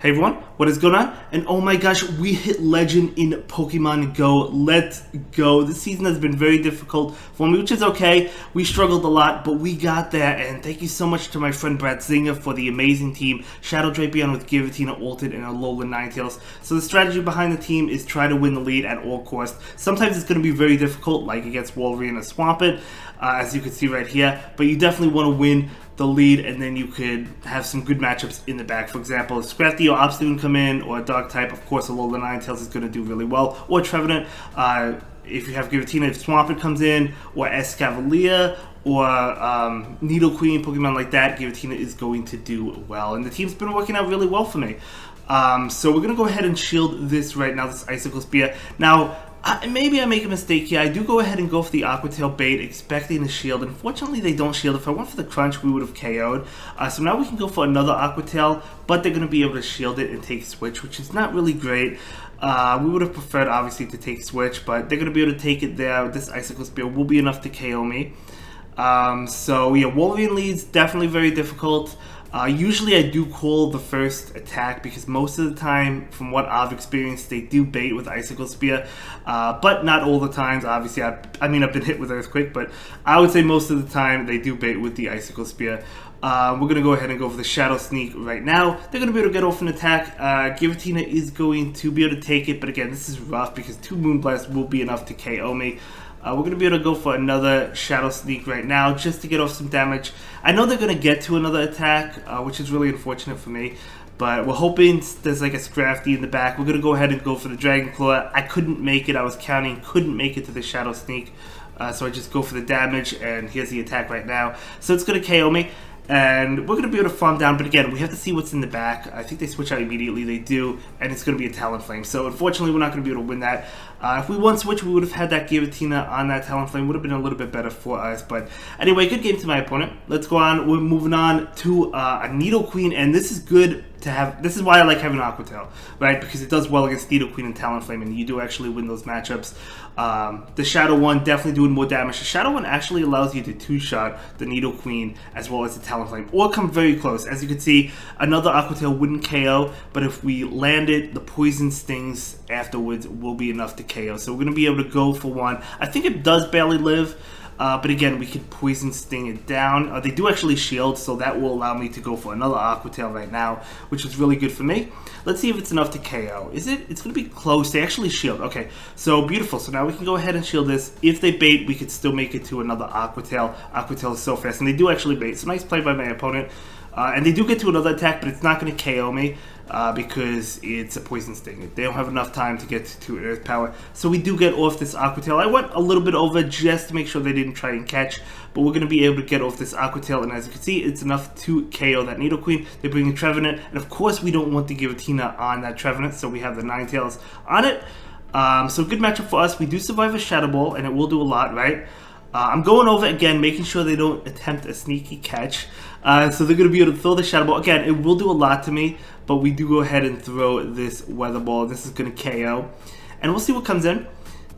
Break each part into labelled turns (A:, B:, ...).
A: Hey everyone, what is going on? And oh my gosh, we hit legend in Pokemon Go. Let's go. This season has been very difficult for me, which is okay. We struggled a lot, but we got there. And thank you so much to my friend Brad Zinger for the amazing team. Shadow Drapion with Giratina, Ulted, and alolan Ninetales. So the strategy behind the team is try to win the lead at all costs. Sometimes it's going to be very difficult, like against Wolverine and Swampert, as you can see right here. But you definitely want to win the lead, and then you could have some good matchups in the back. For example, if Scrafty or Obstagoon come in, or a Dark type, of course, alolan Ninetales is going to do really well. Or Trevenant, if you have Giratina, if Swampert comes in, or Escavalier, or Nidoqueen, Pokemon like that, Giratina is going to do well. And the team's been working out really well for me. So we're going to go ahead and shield this right now, this Icicle Spear. Now, maybe I make a mistake here. I do go ahead and go for the Aqua Tail bait, expecting a shield. Unfortunately, they don't shield. If I went for the Crunch, we would have KO'd. So now we can go for another Aqua Tail, but they're going to be able to shield it and take Switch, which is not really great. We would have preferred, obviously, to take Switch, but they're going to be able to take it there. This Icicle Spear will be enough to KO me. So, yeah, Wolverine leads, definitely very difficult. Usually I do call the first attack because most of the time, from what I've experienced, they do bait with Icicle Spear, but not all the times. Obviously, I mean, I've been hit with Earthquake, but I would say most of the time they do bait with the Icicle Spear. We're going to go ahead and go for the Shadow Sneak right now. They're going to be able to get off an attack. Giratina is going to be able to take it, but again, this is rough because 2 Moonblasts will be enough to KO me. We're going to be able to go for another Shadow Sneak right now just to get off some damage. I know they're going to get to another attack, which is really unfortunate for me. But we're hoping there's like a Scrafty in the back. We're going to go ahead and go for the Dragon Claw. I couldn't make it. I was counting. Couldn't make it to the Shadow Sneak. So I just go for the damage. And here's the attack right now. So it's going to KO me. And we're going to be able to farm down, but again, we have to see what's in the back. I think they switch out immediately, they do, and it's going to be a Talonflame. So unfortunately, we're not going to be able to win that. If we won switch, we would have had that Giratina on that Talonflame. Would have been a little bit better for us. But anyway, good game to my opponent. Let's go on. We're moving on to a Nidoqueen, and this is good to have. This is why I like having Aqua Tail, right? Because it does well against Nidoqueen and Talonflame, and you do actually win those matchups. The Shadow one definitely doing more damage. The Shadow one actually allows you to two-shot the Nidoqueen as well as the Talonflame, or come very close. As you can see, another Aqua Tail wouldn't KO, but if we land it, the Poison Stings afterwards will be enough to KO. So we're going to be able to go for one. I think it does barely live. But again, we can Poison Sting it down. They do actually shield, so that will allow me to go for another Aqua Tail right now, which is really good for me. Let's see if it's enough to KO. Is it? It's going to be close. They actually shield. Okay, so beautiful. So now we can go ahead and shield this. If they bait, we could still make it to another Aqua Tail. Aqua Tail is so fast, and they do actually bait. So nice play by my opponent. And they do get to another attack, but it's not going to KO me because it's a Poison Sting. They don't have enough time to get to Earth Power. So we do get off this Aqua Tail. I went a little bit over just to make sure they didn't try and catch, but we're going to be able to get off this Aqua Tail, and as you can see, it's enough to KO that Nidoqueen. They bring in Trevenant, and of course we don't want the Giratina on that Trevenant, so we have the Ninetales on it. So good matchup for us. We do survive a Shadow Ball, and it will do a lot, right? I'm going over again, making sure they don't attempt a sneaky catch. So they're going to be able to throw the Shadow Ball. Again, it will do a lot to me, but we do go ahead and throw this Weather Ball. This is going to KO. And we'll see what comes in.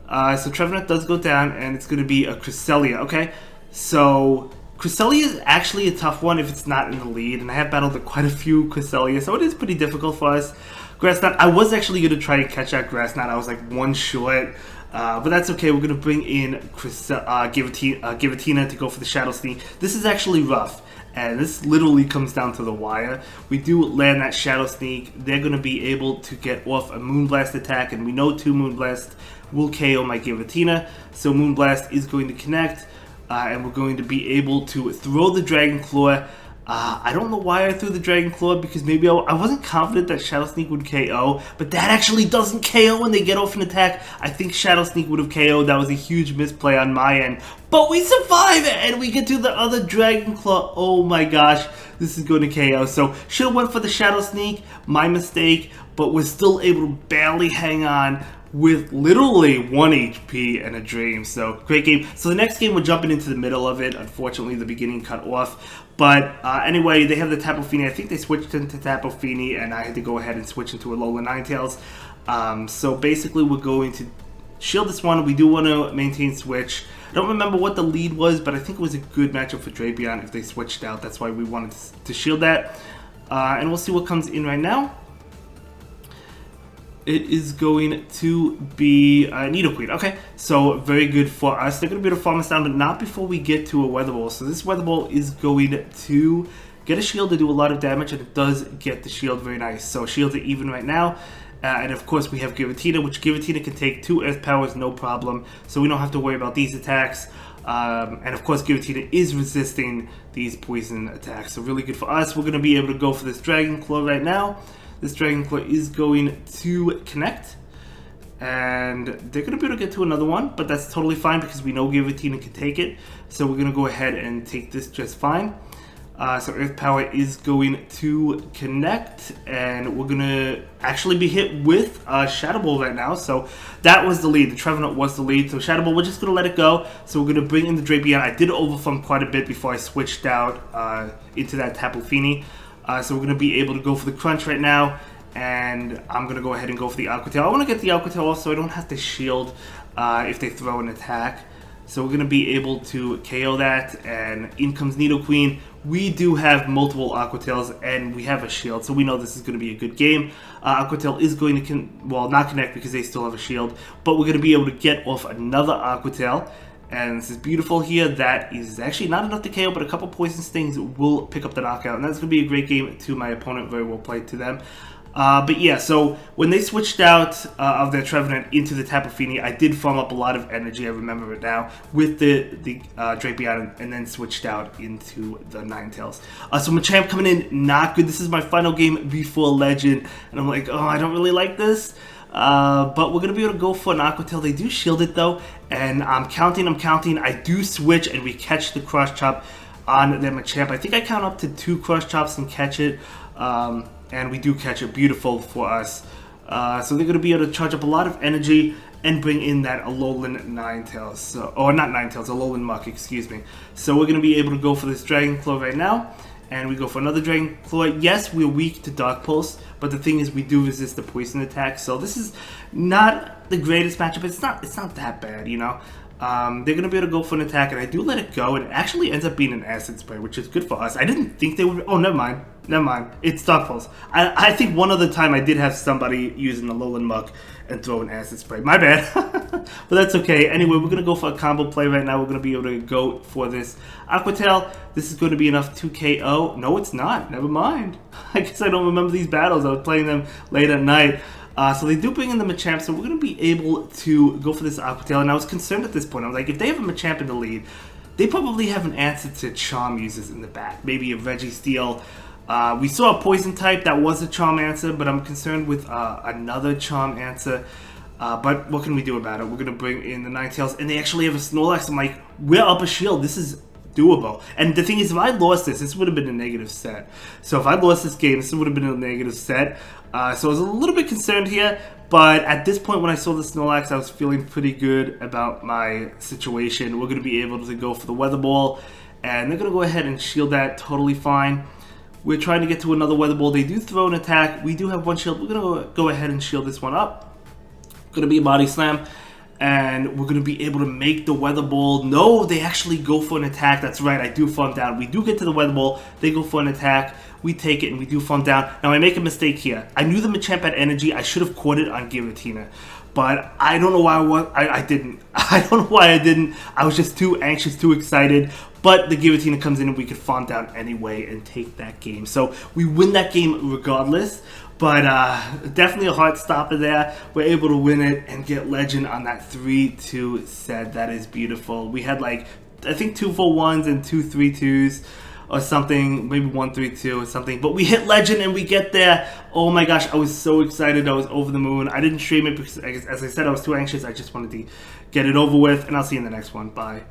A: So Trevenant does go down, and it's going to be a Cresselia. Okay, so Cresselia is actually a tough one if it's not in the lead. And I have battled quite a few Cresselia, so it is pretty difficult for us. Grass Knot, I was actually going to try and catch that Grass Knot. I was like one short. But that's okay. We're going to bring in Giratina to go for the Shadow Sneak. This is actually rough, and this literally comes down to the wire. We do land that Shadow Sneak. They're going to be able to get off a Moonblast attack, and we know 2 Moonblast will KO my Giratina. So Moonblast is going to connect, and we're going to be able to throw the Dragon Claw. I don't know why I threw the Dragon Claw, because maybe I wasn't confident that Shadow Sneak would KO, but that actually doesn't KO when they get off an attack. I think Shadow Sneak would have KO'd. That was a huge misplay on my end, but we survive it, and we get to the other Dragon Claw. Oh my gosh, this is going to KO. So should have went for the Shadow Sneak, my mistake, but we're still able to barely hang on with literally 1 HP and a dream. So great game. So the next game, we're jumping into the middle of it. Unfortunately, the beginning cut off. But anyway, they have the Tapu Fini. I think they switched into Tapu Fini, and I had to go ahead and switch into alolan Ninetales. So basically, we're going to shield this one. We do want to maintain switch. I don't remember what the lead was, but I think it was a good matchup for Drapion if they switched out. That's why we wanted to shield that. And we'll see what comes in right now. it is going to be Nidoqueen. Okay, so very good for us. They're going to be able to farm us down, but not before we get to a Weather Ball. So this Weather Ball is going to get a shield to do a lot of damage, and it does get the shield very nice. So shields are even right now. And of course we have Giratina, which Giratina can take 2 Earth Powers, no problem. So we don't have to worry about these attacks. And of course Giratina is resisting these poison attacks. So really good for us. We're going to be able to go for this Dragon Claw right now. This Dragon Claw is going to connect. And they're going to be able to get to another one, but that's totally fine because we know Giratina can take it. So we're going to go ahead and take this just fine. So Earth Power is going to connect, and we're going to actually be hit with Shadow Ball right now. So that was the lead. The Trevenant was the lead. So Shadow Ball, we're just going to let it go. So we're going to bring in the Drapion. I did overfarm quite a bit before I switched out into that Tapu Fini. So we're going to be able to go for the Crunch right now, and I'm going to go ahead and go for the Aqua Tail. I want to get the Aqua Tail off so I don't have to shield if they throw an attack. So we're going to be able to KO that, and in comes Nidoqueen. We do have multiple Aqua Tails, and we have a shield, so we know this is going to be a good game. Aqua Tail is going to, not connect because they still have a shield, but we're going to be able to get off another Aqua Tail. And this is beautiful here. That is actually not enough to KO, but a couple Poison Stings will pick up the knockout, and that's going to be a great game to my opponent. Very well played to them. But yeah, so when they switched out of their Trevenant into the Tapu Fini, I did farm up a lot of energy, I remember it now, with the Drapion, and then switched out into the Ninetales. So Machamp coming in, not good. This is my final game before Legend, and I'm like, oh, I don't really like this. But we're going to be able to go for an Aqua Tail. They do shield it though, and I'm counting. I do switch, and we catch the Cross Chop on their Machamp. I think I count up to 2 Cross Chops and catch it. And we do catch it. Beautiful for us. So they're going to be able to charge up a lot of energy and bring in that alolan Ninetales. So, or not Ninetales, alolan Muck, excuse me. So we're going to be able to go for this Dragon Claw right now. And we go for another Dragon Claw. Yes, we're weak to Dark Pulse, but the thing is we do resist the poison attack. So this is not the greatest matchup. It's not that bad, you know. They're going to be able to go for an attack, and I do let it go, and it actually ends up being an Acid Spray, which is good for us. I didn't think they would... Oh, never mind. It's Dark Pulse. I think one other time I did have somebody use an alolan Muck and throw an Acid Spray. My bad. But that's okay. Anyway, we're going to go for a combo play right now. We're going to be able to go for this Aqua Tail. This is going to be enough to KO. No, it's not. Never mind. I guess I don't remember these battles. I was playing them late at night. So they do bring in the Machamp, so we're going to be able to go for this Aqua Tail. And I was concerned at this point. I was like, if they have a Machamp in the lead, they probably have an answer to Charm users in the back. Maybe a Registeel. We saw a Poison type. That was a Charm answer, but I'm concerned with another Charm answer. But what can we do about it? We're going to bring in the Ninetales, and they actually have a Snorlax. I'm like, we're up a shield. This is doable. And the thing is, if I lost this would have been a negative set. So if I lost this game, this would have been a negative set. So I was a little bit concerned here, but at this point when I saw the Snorlax, I was feeling pretty good about my situation. We're going to be able to go for the Weather Ball, and they're going to go ahead and shield that totally fine. We're trying to get to another Weather Ball. They do throw an attack. We do have one shield. We're going to go ahead and shield this one up. Going to be a Body Slam. And we're going to be able to make the Weather Ball. No, they actually go for an attack. That's right, I do farm down. We do get to the Weather Ball. They go for an attack. We take it, and we do farm down. Now, I make a mistake here. I knew the Machamp had energy. I should have caught it on Giratina. But I don't know why I didn't. I don't know why I didn't. I was just too anxious, too excited. But the Giratina comes in, and we could farm down anyway and take that game. So we win that game regardless. But definitely a hard stopper there. We're able to win it and get Legend on that 3-2 set. That is beautiful. We had like, I think 2 4-1s and 2 3-2s or something. Maybe 1-3-2 or something. But we hit Legend and we get there. Oh my gosh, I was so excited. I was over the moon. I didn't stream it because, as I said, I was too anxious. I just wanted to get it over with. And I'll see you in the next one. Bye.